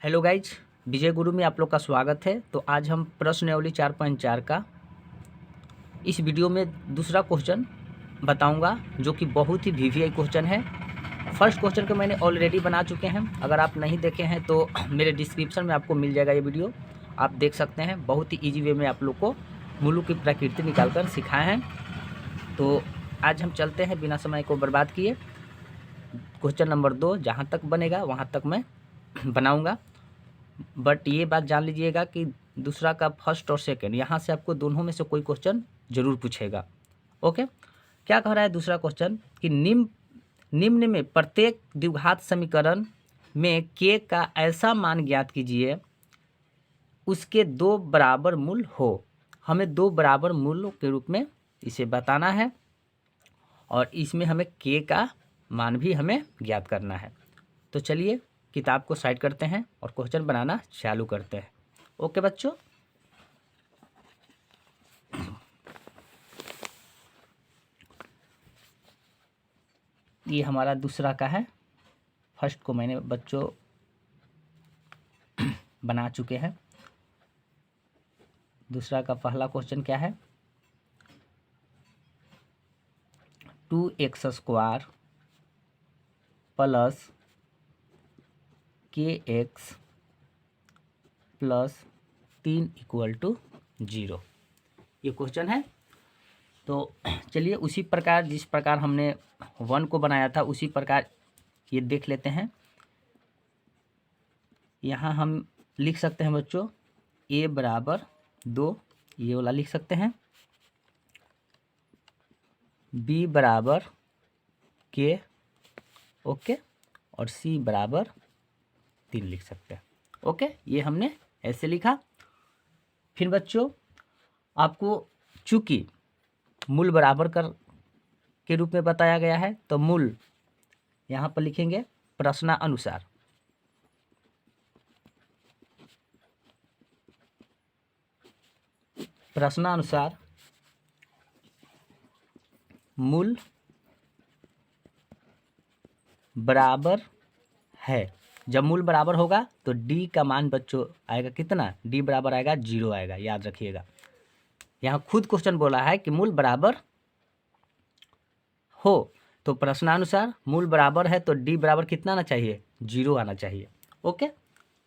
Hello guys, विजय गुरु में आप लोग का स्वागत है। तो आज हम प्रश्नावली 4.4 का इस वीडियो में दूसरा क्वेश्चन बताऊंगा, जो कि बहुत ही वीवीआई क्वेश्चन है। फर्स्ट क्वेश्चन को मैंने ऑलरेडी बना चुके हैं। अगर आप नहीं देखे हैं तो मेरे डिस्क्रिप्शन में आपको मिल जाएगा ये वीडियो, आप देख सकते हैं। बहुत ही ईजी वे में आप लोग को मुल्क की प्रकृति निकाल कर सिखाए हैं। तो आज हम चलते हैं बिना समय को बर्बाद किए। क्वेश्चन नंबर 2 जहाँ तक बनेगा वहाँ तक मैं बनाऊँगा, बट ये बात जान लीजिएगा कि दूसरा का फर्स्ट और सेकंड यहाँ से आपको दोनों में से कोई क्वेश्चन जरूर पूछेगा। ओके, क्या कह रहा है दूसरा क्वेश्चन कि निम्न में प्रत्येक द्विघात समीकरण में k का ऐसा मान ज्ञात कीजिए उसके दो बराबर मूल हो। हमें दो बराबर मूल के रूप में इसे बताना है और इसमें हमें k का मान भी हमें ज्ञात करना है। तो चलिए किताब को साइड करते हैं और क्वेश्चन बनाना चालू करते हैं। ओके बच्चों, ये हमारा दूसरा का है। फर्स्ट को मैंने बच्चों बना चुके हैं। दूसरा का पहला क्वेश्चन क्या है, 2x² प्लस kx प्लस 3 = 0, ये क्वेश्चन है। तो चलिए उसी प्रकार जिस प्रकार हमने 1 को बनाया था उसी प्रकार ये देख लेते हैं। यहाँ हम लिख सकते हैं बच्चों a बराबर 2, ये वाला लिख सकते हैं। b बराबर k, ओके, और c बराबर 3 लिख सकते हैं। ओके, ये हमने ऐसे लिखा। फिर बच्चों आपको चूंकि मूल बराबर कर के रूप में बताया गया है तो मूल यहाँ पर लिखेंगे प्रश्नानुसार। प्रश्नानुसार मूल बराबर है। जब मूल बराबर होगा तो d का मान बच्चों आएगा कितना, d बराबर आएगा 0 आएगा, याद रखिएगा। यहाँ खुद क्वेश्चन बोला है कि मूल बराबर हो, तो प्रश्नानुसार मूल बराबर है तो d बराबर कितना आना चाहिए, 0 आना चाहिए। ओके,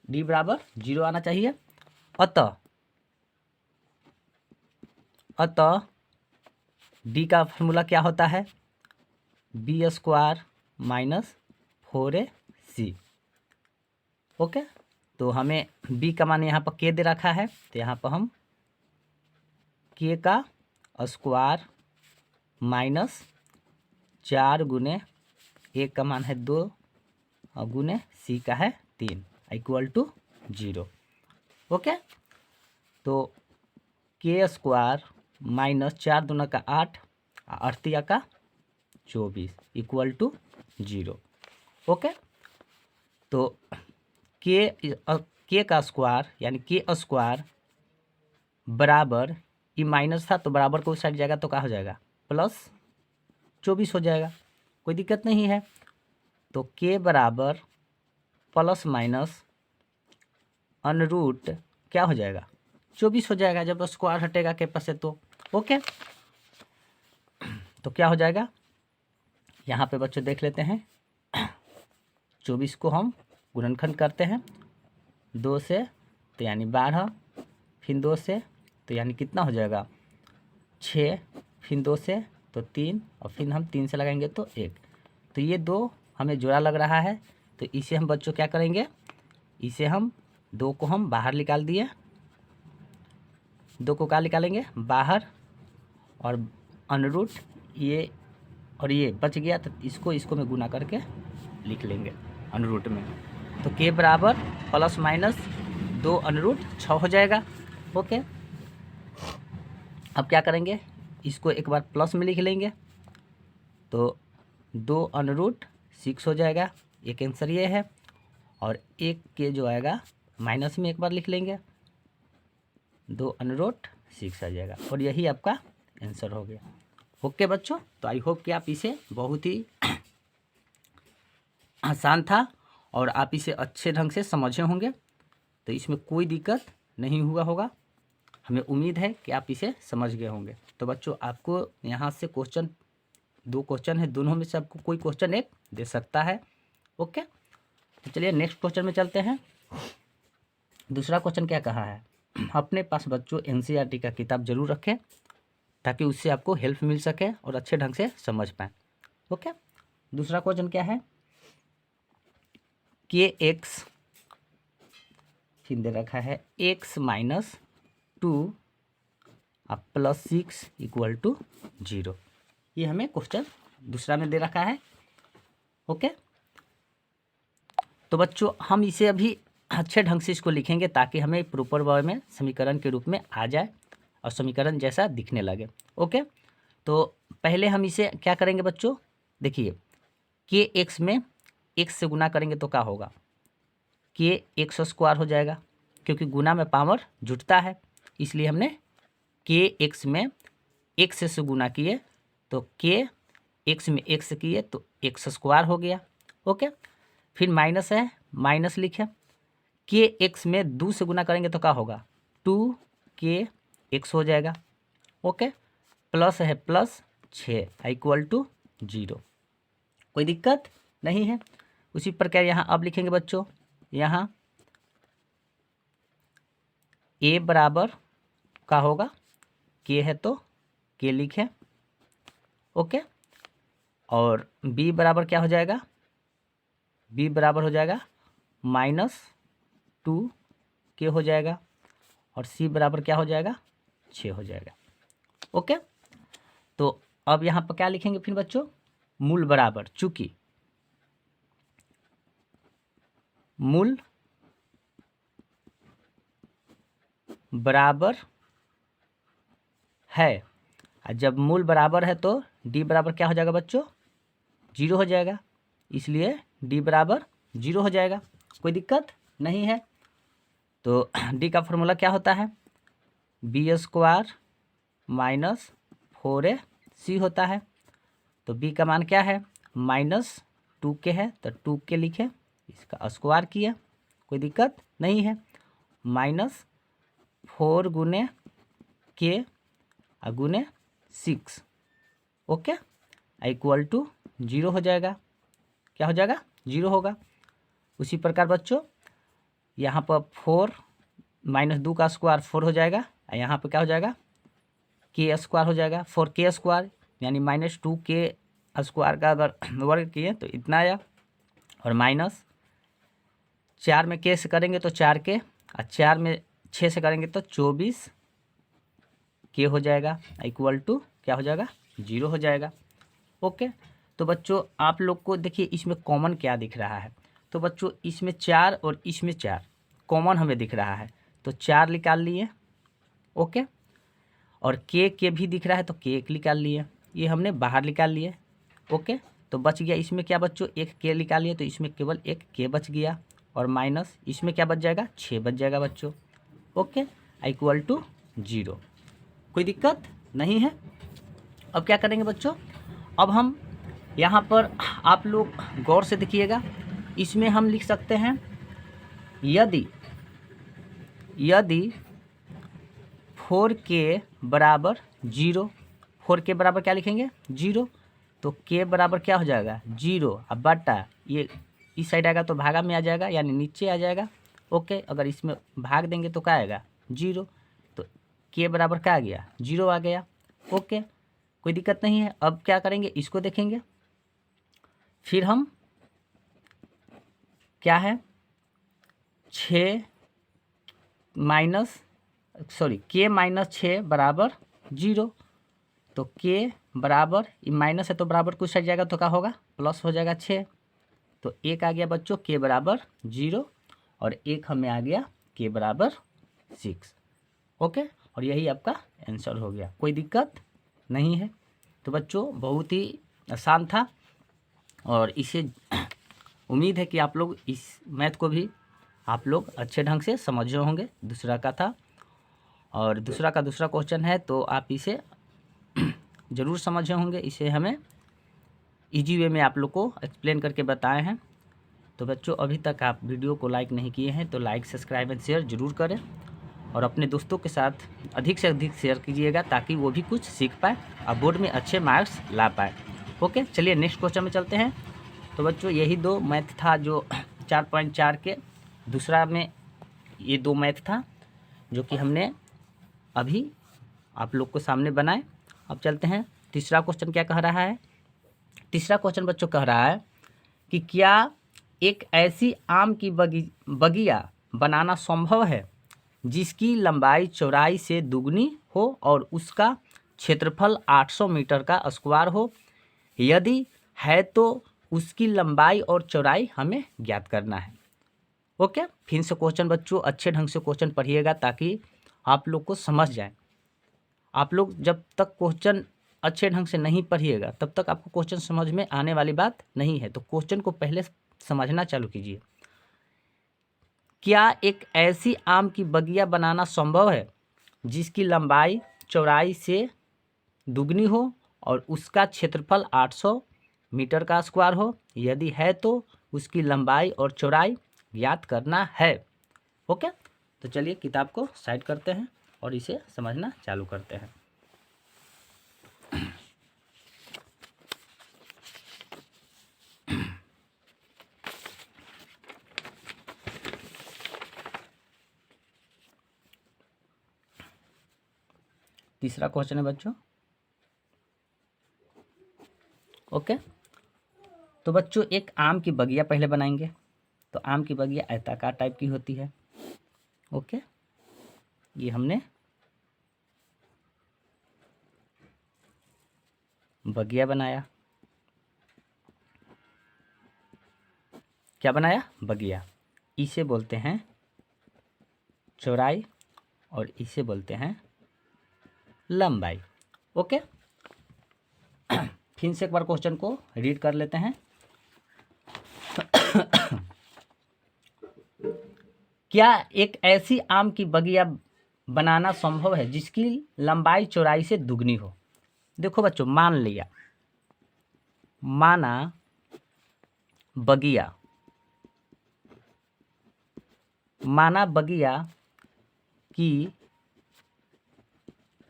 d बराबर 0 आना चाहिए। अतः d का फॉर्मूला क्या होता है, b² - 4ac। ओके, तो हमें b का मान यहाँ पर k दे रखा है, तो यहाँ पर हम k का स्क्वायर माइनस 4 गुने a का मान है 2 और गुने c का है 3 = 0। ओके, तो k² माइनस 4 दूना का 8 और 8 का 24 = 0। ओके, तो k का स्क्वायर यानी k² बराबर, ये माइनस था तो बराबर को उस साइड जाएगा तो क्या हो जाएगा, +24 हो जाएगा, कोई दिक्कत नहीं है। तो k बराबर प्लस माइनस √ क्या हो जाएगा, 24 हो जाएगा जब स्क्वायर हटेगा के पास से तो। ओके, तो क्या हो जाएगा, यहाँ पे बच्चों देख लेते हैं। 24 को हम गुणनखंड करते हैं 2 से तो यानी 12, फिर 2 से तो यानी कितना हो जाएगा 6, फिर 2 से तो 3 और फिर हम 3 से लगाएंगे तो 1। तो ये 2 हमें जोड़ा लग रहा है, तो इसे हम बच्चों क्या करेंगे, इसे हम 2 को हम बाहर निकाल दिए, 2 को क्या निकालेंगे बाहर, और √ ये और ये बच गया तो इसको में गुना करके लिख लेंगे √ में। तो k बराबर प्लस माइनस 2 √ 6 हो जाएगा। ओके, अब क्या करेंगे, इसको एक बार प्लस में लिख लेंगे तो 2 √ 6 हो जाएगा, एक आंसर ये है। और एक के जो आएगा माइनस में एक बार लिख लेंगे 2 √ 6 आ जाएगा, और यही आपका आंसर हो गया। ओके बच्चों, तो आई होप कि आप इसे बहुत ही आसान था और आप इसे अच्छे ढंग से समझे होंगे, तो इसमें कोई दिक्कत नहीं हुआ होगा। हमें उम्मीद है कि आप इसे समझ गए होंगे। तो बच्चों आपको यहाँ से क्वेश्चन 2 क्वेश्चन है, दोनों में से आपको कोई क्वेश्चन एक दे सकता है। ओके, तो चलिए नेक्स्ट क्वेश्चन में चलते हैं। दूसरा क्वेश्चन क्या कहा है, अपने पास बच्चों एनसीईआरटी का किताब जरूर रखें ताकि उससे आपको हेल्प मिल सके और अच्छे ढंग से समझ पाएँ। ओके, दूसरा क्वेश्चन क्या है, के एक्स दे रखा है x minus 2 plus 6 equal to 0। ये हमें क्वेश्चन दूसरा में दे रखा है। ओके, तो बच्चों हम इसे अभी अच्छे ढंग से इसको लिखेंगे ताकि हमें प्रॉपर वे में समीकरण के रूप में आ जाए और समीकरण जैसा दिखने लगे। ओके, तो पहले हम इसे क्या करेंगे बच्चों, देखिए के एक्स में एक्स से गुना करेंगे तो क्या होगा, के एक्स स्क्वायर हो जाएगा, क्योंकि गुना में पावर जुटता है, इसलिए हमने के एक्स में एक्स से गुना किए तो के एक्स में एक्स किए तो एक्स स्क्वायर हो गया। ओके, फिर माइनस है, माइनस लिखे, के एक्स में 2 से गुना करेंगे तो क्या होगा, 2 के एक्स हो जाएगा। ओके, प्लस है प्लस 6 इक्वल टू 0, कोई दिक्कत नहीं है। उसी प्रकार यहाँ अब लिखेंगे बच्चों, यहाँ ए बराबर का होगा, के है तो के लिखे। ओके, और बी बराबर क्या हो जाएगा, बी बराबर हो जाएगा -2 के हो जाएगा, और सी बराबर क्या हो जाएगा, 6 हो जाएगा। ओके, तो अब यहाँ पर क्या लिखेंगे फिर बच्चों, मूल बराबर, चूंकि मूल बराबर है, जब मूल बराबर है तो डी बराबर क्या हो जाएगा बच्चों, 0 हो जाएगा, इसलिए डी बराबर 0 हो जाएगा, कोई दिक्कत नहीं है। तो डी का फॉर्मूला क्या होता है, बी स्क्वायर माइनस 4ac होता है। तो बी का मान क्या है, -2 के है तो 2 के लिखे, इसका स्क्वायर किया, कोई दिक्कत नहीं है, -4 गुने के गुने 6। ओके, इक्वल टू 0 हो जाएगा, क्या हो जाएगा, 0 होगा। उसी प्रकार बच्चों यहाँ पर 4 -2 का स्क्वायर 4 हो जाएगा, और यहाँ पर क्या हो जाएगा, के स्क्वायर हो जाएगा, 4k स्क्वायर, यानी -2 के स्क्वायर का अगर वर्ग किए तो इतना आया, और -4 में के से करेंगे तो 4k, और 4 में 6 से करेंगे तो 24 के हो जाएगा, इक्वल टू क्या हो जाएगा, 0 हो जाएगा। ओके, तो बच्चों आप लोग को देखिए इसमें कॉमन क्या दिख रहा है, तो बच्चों इसमें 4 और इसमें 4 कॉमन हमें दिख रहा है, तो 4 निकाल लिए। ओके, और के भी दिख रहा है तो के एक निकाल लिए, ये हमने बाहर निकाल लिए। ओके, तो बच गया इसमें क्या बच्चों, एक के निकाल लिए तो इसमें केवल एक के बच गया, और माइनस इसमें क्या बच जाएगा, 6 बच जाएगा बच्चों। ओके, इक्वल टू 0, कोई दिक्कत नहीं है। अब क्या करेंगे बच्चों, अब हम यहाँ पर आप लोग गौर से देखिएगा, इसमें हम लिख सकते हैं यदि 4k बराबर 0, 4k बराबर क्या लिखेंगे, 0, तो k बराबर क्या हो जाएगा, 0, अब बटा ये इस साइड आएगा तो भागा में आ जाएगा, यानी नीचे आ जाएगा। ओके, अगर इसमें भाग देंगे तो क्या आएगा, 0, तो k बराबर क्या आ गया, 0 आ गया। ओके, कोई दिक्कत नहीं है। अब क्या करेंगे, इसको देखेंगे, फिर हम क्या है, 6 k -6 बराबर 0, तो k बराबर माइनस है तो बराबर कुछ हट जाएगा तो क्या होगा, प्लस हो जाएगा 6, तो एक आ गया बच्चों k बराबर 0, और एक हमें आ गया k बराबर 6। ओके, और यही आपका आंसर हो गया, कोई दिक्कत नहीं है। तो बच्चों बहुत ही आसान था, और इसे उम्मीद है कि आप लोग इस मैथ को भी आप लोग अच्छे ढंग से समझे होंगे। दूसरा का था, और दूसरा का दूसरा क्वेश्चन है, तो आप इसे ज़रूर समझे होंगे। इसे हमें इजी वे में आप लोग को एक्सप्लेन करके बताए हैं। तो बच्चों अभी तक आप वीडियो को लाइक नहीं किए हैं तो लाइक सब्सक्राइब एंड शेयर ज़रूर करें और अपने दोस्तों के साथ अधिक से अधिक शेयर कीजिएगा ताकि वो भी कुछ सीख पाए और बोर्ड में अच्छे मार्क्स ला पाए। ओके, चलिए नेक्स्ट क्वेश्चन में चलते हैं। तो बच्चों यही दो मैथ था जो 4.4 के दूसरा में ये दो मैथ था जो कि हमने अभी आप लोग को सामने बनाए। अब चलते हैं तीसरा क्वेश्चन क्या कह रहा है। तीसरा क्वेश्चन बच्चों कह रहा है कि क्या एक ऐसी आम की बगिया बनाना संभव है जिसकी लंबाई चौड़ाई से दुगनी हो और उसका क्षेत्रफल 800 मीटर का स्क्वायर हो? यदि है तो उसकी लंबाई और चौड़ाई हमें ज्ञात करना है। ओके, फिर से क्वेश्चन बच्चों अच्छे ढंग से क्वेश्चन पढ़िएगा ताकि आप लोग को समझ जाए। आप लोग जब तक क्वेश्चन अच्छे ढंग से नहीं पढ़िएगा तब तक आपको क्वेश्चन समझ में आने वाली बात नहीं है। तो क्वेश्चन को पहले समझना चालू कीजिए। क्या एक ऐसी आम की बगिया बनाना संभव है जिसकी लंबाई चौड़ाई से दुगनी हो और उसका क्षेत्रफल 800 मीटर का स्क्वायर हो? यदि है तो उसकी लंबाई और चौड़ाई ज्ञात करना है। ओके, तो चलिए किताब को साइड करते हैं और इसे समझना चालू करते हैं। तीसरा क्वेश्चन है बच्चों। ओके, तो बच्चों एक आम की बगिया पहले बनाएंगे। तो आम की बगिया आयताकार टाइप की होती है। ओके, ये हमने बगिया बनाया। क्या बनाया? बगिया। इसे बोलते हैं चौड़ाई और इसे बोलते हैं लंबाई। ओके, फिर से एक बार क्वेश्चन को रीड कर लेते हैं। क्या एक ऐसी आम की बगिया बनाना संभव है जिसकी लंबाई चौड़ाई से दुगनी हो? देखो बच्चों, माना बगिया की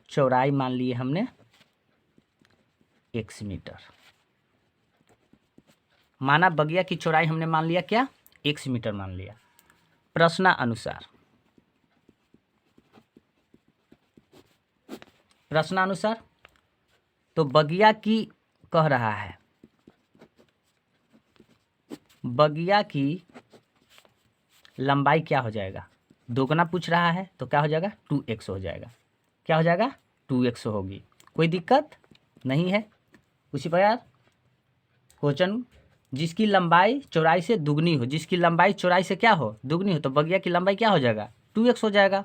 चौड़ाई मान लिए हमने x मीटर। माना बगिया की चौड़ाई हमने मान लिया क्या? x मीटर मान लिया। प्रश्नानुसार तो बगिया की कह रहा है, बगिया की लंबाई क्या हो जाएगा? दोगुना पूछ रहा है तो क्या हो जाएगा? 2x हो जाएगा। क्या हो जाएगा? 2x होगी। कोई दिक्कत नहीं है। उसी प्रकार क्वेश्चन जिसकी लंबाई चौड़ाई से दुगनी हो, जिसकी लंबाई चौड़ाई से क्या हो? दुगनी हो, तो बगिया की लंबाई क्या हो जाएगा? 2x हो जाएगा।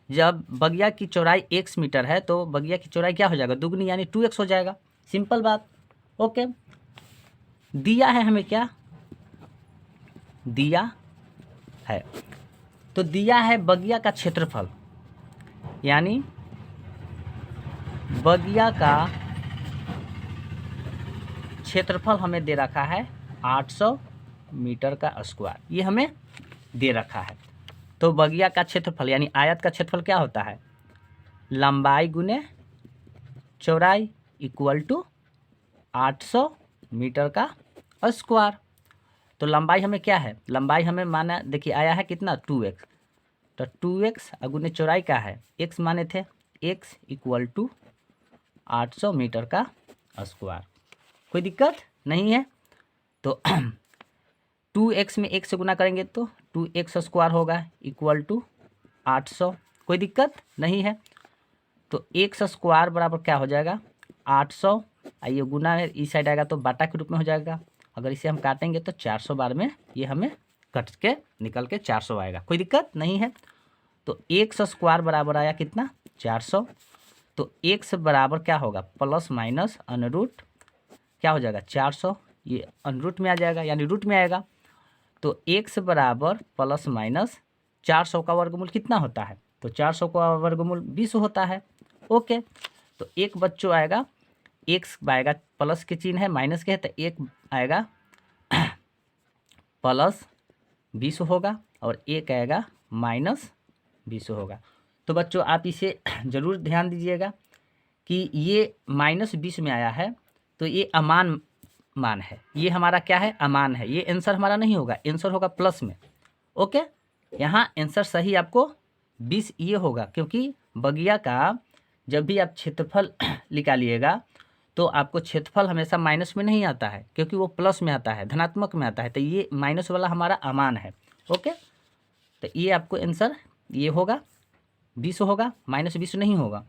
जब बगिया की चौड़ाई x मीटर है तो बगिया की चौड़ाई क्या हो जाएगा? दुगनी, यानी 2x हो जाएगा। सिंपल बात। ओके, दिया है हमें क्या? दिया है, तो दिया है बगिया का क्षेत्रफल, यानी बगिया का क्षेत्रफल हमें दे रखा है 800 मीटर का स्क्वायर। ये हमें दे रखा है। तो बगिया का क्षेत्रफल यानी आयत का क्षेत्रफल क्या होता है? लंबाई गुने चौड़ाई इक्वल टू 800 मीटर का स्क्वायर। तो लंबाई हमें क्या है? लंबाई हमें माना देखिए आया है कितना? 2x। तो 2x अगुने चौड़ाई क्या है? x माने थे, x इक्वल टू 800 मीटर का स्क्वायर। कोई दिक्कत नहीं है। तो 2x में 1 से गुना करेंगे तो 2x स्क्वायर होगा इक्वल टू 800। कोई दिक्कत नहीं है। तो x स्क्वायर बराबर क्या हो जाएगा? 800। आइए गुना है, इस साइड आएगा तो बाटा के रूप में हो जाएगा। अगर इसे हम काटेंगे तो 400 बार में ये हमें कट के निकल के 400 आएगा। कोई दिक्कत नहीं है। तो x स्क्वायर बराबर आया कितना? 400। तो x बराबर क्या होगा? प्लस माइनस अनरूट क्या हो जाएगा? 400। ये अनरूट में आ जाएगा यानी रूट में आएगा। तो x बराबर प्लस माइनस 400 का वर्गमूल कितना होता है? तो 400 का वर्गमूल 20 होता है। ओके, तो एक बच्चों आएगा, x आएगा प्लस के चिन्ह है, माइनस के है तो एक आएगा प्लस 20 होगा और एक आएगा माइनस 20 होगा। तो बच्चों आप इसे ज़रूर ध्यान दीजिएगा कि ये माइनस 20 में आया है तो ये अमान मान है, ये हमारा क्या है, अमान है। ये आंसर हमारा नहीं होगा, आंसर होगा प्लस में। ओके, यहाँ आंसर सही आपको 20 ये होगा, क्योंकि बगिया का जब भी आप क्षेत्रफल निकालिएगा तो आपको क्षेत्रफल हमेशा माइनस में नहीं आता है, क्योंकि वो प्लस में आता है, धनात्मक में आता है। तो ये माइनस वाला हमारा अमान है। ओके, तो ये आपको आंसर ये होगा 20 होगा, माइनस 20 नहीं होगा।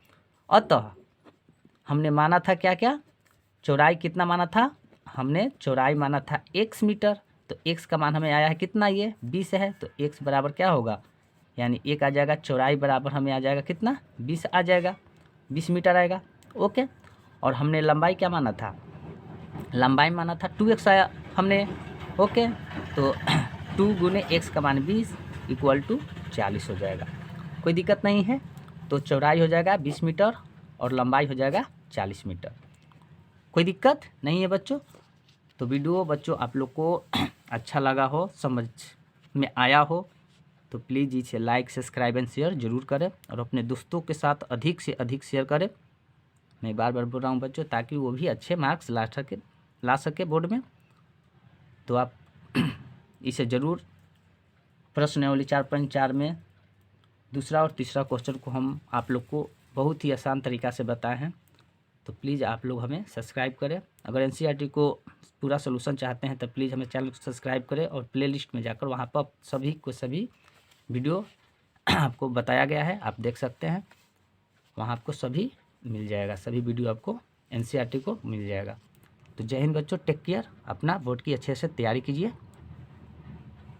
अतः हमने माना था क्या क्या, चौड़ाई कितना माना था, हमने चौड़ाई माना था x मीटर। तो x का मान हमें आया है कितना, ये 20 है। तो x बराबर क्या होगा, यानी 1 आ जाएगा, चौड़ाई बराबर हमें आ जाएगा कितना, 20 आ जाएगा, 20 मीटर आएगा। ओके, और हमने लंबाई क्या माना था, लंबाई माना था 2x आया हमने। ओके, तो 2 गुने x का मान 20 इक्वल टू 40 हो जाएगा। कोई दिक्कत नहीं है। तो चौड़ाई हो जाएगा 20 मीटर और लंबाई हो जाएगा 40 मीटर। कोई दिक्कत नहीं है बच्चों। तो वीडियो बच्चों आप लोग को अच्छा लगा हो, समझ में आया हो, तो प्लीज़ इसे लाइक, सब्सक्राइब एंड शेयर जरूर करें और अपने दोस्तों के साथ अधिक से अधिक शेयर करें। मैं बार बार बोल रहा हूँ बच्चों, ताकि वो भी अच्छे मार्क्स ला सके बोर्ड में। तो आप इसे ज़रूर प्रश्नावली 4.4 में दूसरा और तीसरा क्वेश्चन को हम आप लोग को बहुत ही आसान तरीक़ा से बताए हैं। तो प्लीज़ आप लोग हमें सब्सक्राइब करें। अगर एनसीईआरटी को पूरा सोल्यूशन चाहते हैं तो प्लीज़ हमें चैनल को सब्सक्राइब करें और प्लेलिस्ट में जाकर वहाँ पर सभी वीडियो आपको बताया गया है, आप देख सकते हैं। वहाँ आपको सभी मिल जाएगा, सभी वीडियो आपको एनसीईआरटी को मिल जाएगा। तो जय हिंद बच्चों, टेक केयर, अपना बोर्ड की अच्छे से तैयारी कीजिए।